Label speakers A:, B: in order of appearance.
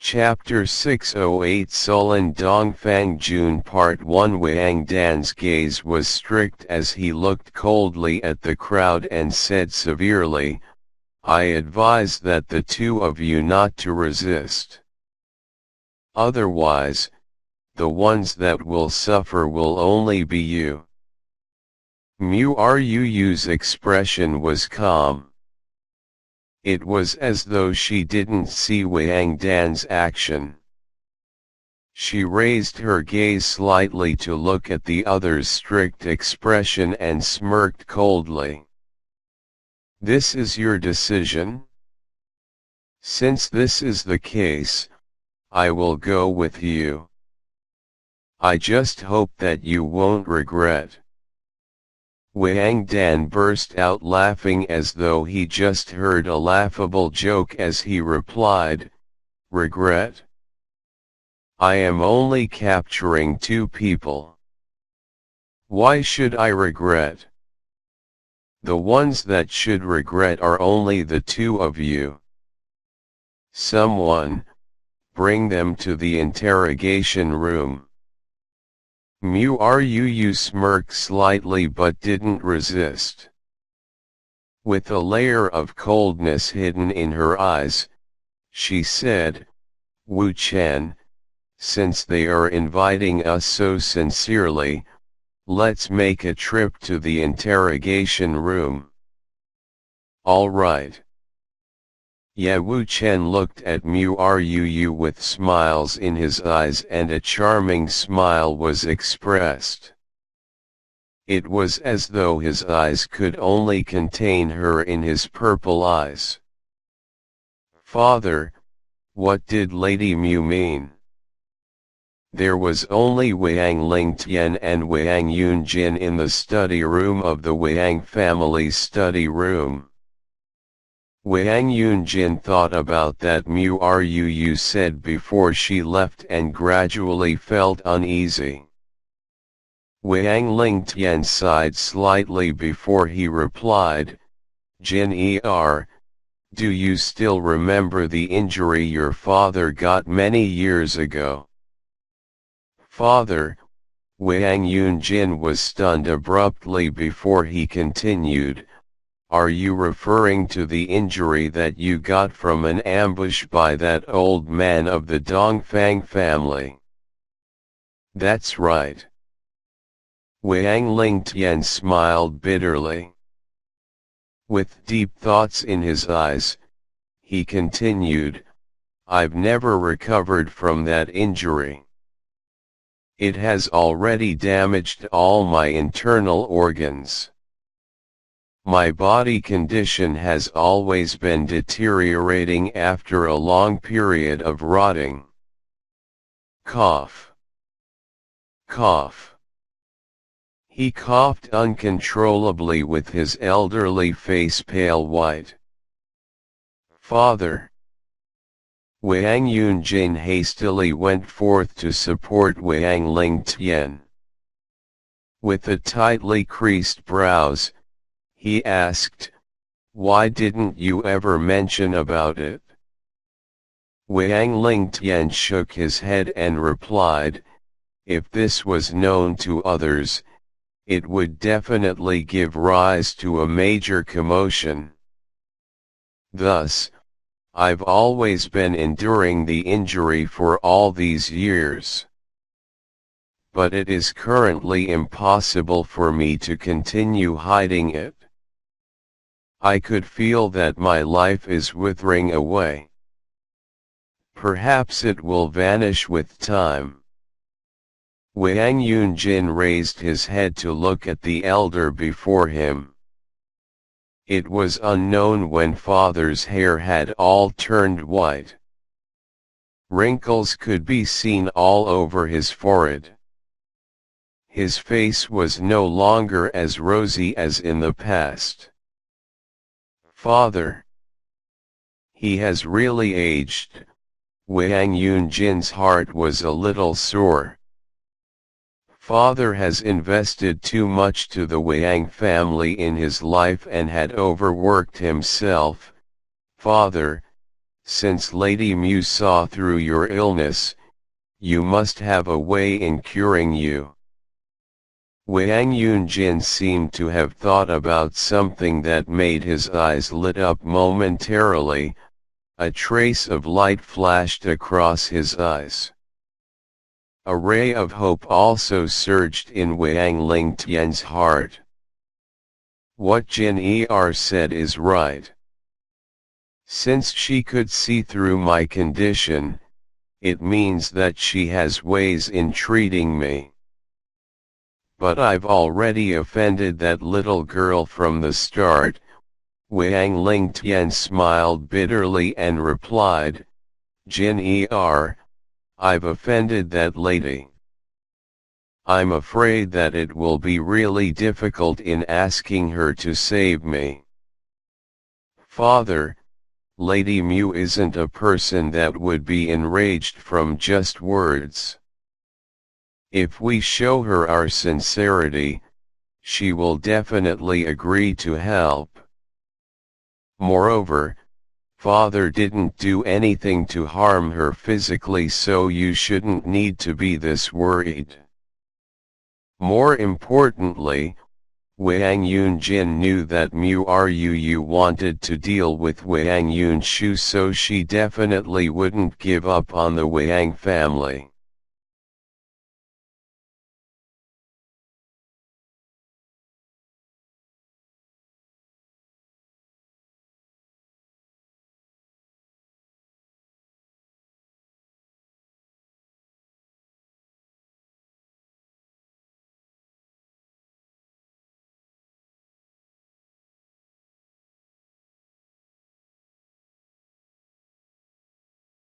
A: Chapter 608 Sullen Dongfang Jun Part 1 Wang Dan's gaze was strict as he looked coldly at the crowd and said severely, "I advise that the two of you not to resist. Otherwise, the ones that will suffer will only be you." Mu Ru's expression was calm. It was as though she didn't see Wang Dan's action. She raised her gaze slightly to look at the other's strict expression and smirked coldly. "This is your decision? Since this is the case, I will go with you. I just hope that you won't regret." Wang Dan burst out laughing as though he just heard a laughable joke as he replied, "Regret? I am only capturing two people. Why should I regret? The ones that should regret are only the two of you. Someone, bring them to the interrogation room." Mu Ruu smirked slightly but didn't resist. With a layer of coldness hidden in her eyes, she said, "Wu Chen, since they are inviting us so sincerely, let's make a trip to the interrogation room." "All right." Wu Chen looked at Mu Ruu with smiles in his eyes and a charming smile was expressed. It was as though his eyes could only contain her in his purple eyes. "Father, what did Lady Mu mean?" There was only Wang Lingtian and Wang Yunjin in the study room of the Wang family's study room. Wang Yunjin thought about that Mu Ruu said before she left and gradually felt uneasy. Wang Lingtian sighed slightly before he replied, "Jin do you still remember the injury your father got many years ago?" "Father," Wang Yunjin was stunned abruptly before he continued, "are you referring to the injury that you got from an ambush by that old man of the Dongfang family?" "That's right." Wang Lingtian smiled bitterly. With deep thoughts in his eyes, he continued, "I've never recovered from that injury. It has already damaged all my internal organs. My body condition has always been deteriorating after a long period of rotting." Cough. Cough. He coughed uncontrollably with his elderly face pale white. "Father." Wang Yunjin hastily went forth to support Wang Lingtian. With the tightly creased brows, he asked, "Why didn't you ever mention about it?" Wang Lingtian shook his head and replied, "If this was known to others, it would definitely give rise to a major commotion. Thus, I've always been enduring the injury for all these years. But it is currently impossible for me to continue hiding it. I could feel that my life is withering away. Perhaps it will vanish with time." Wang Yunjin raised his head to look at the elder before him. It was unknown when father's hair had all turned white. Wrinkles could be seen all over his forehead. His face was no longer as rosy as in the past. "Father. He has really aged." Wang Yunjin's heart was a little sore. Father has invested too much to the Wang family in his life and had overworked himself. "Father, since Lady Mu saw through your illness, you must have a way in curing you. Wang Yunjin seemed to have thought about something that made his eyes lit up momentarily, a trace of light flashed across his eyes. A ray of hope also surged in Wang Lingtian's heart. What Jin Er said is right. Since she could see through my condition, it means that she has ways in treating me. But I've already offended that little girl from the start. Wang Lingtian smiled bitterly and replied, Jin Er, I've offended that lady. I'm afraid that it will be really difficult in asking her to save me. Father, Lady Mu isn't a person that would be enraged from just words. If we show her our sincerity, she will definitely agree to help. Moreover, Father didn't do anything to harm her physically, so you shouldn't need to be this worried. More importantly, Wang Yunjin knew that Mu Ruu wanted to deal with Wang Yunshu, so she definitely wouldn't give up on the Wang family.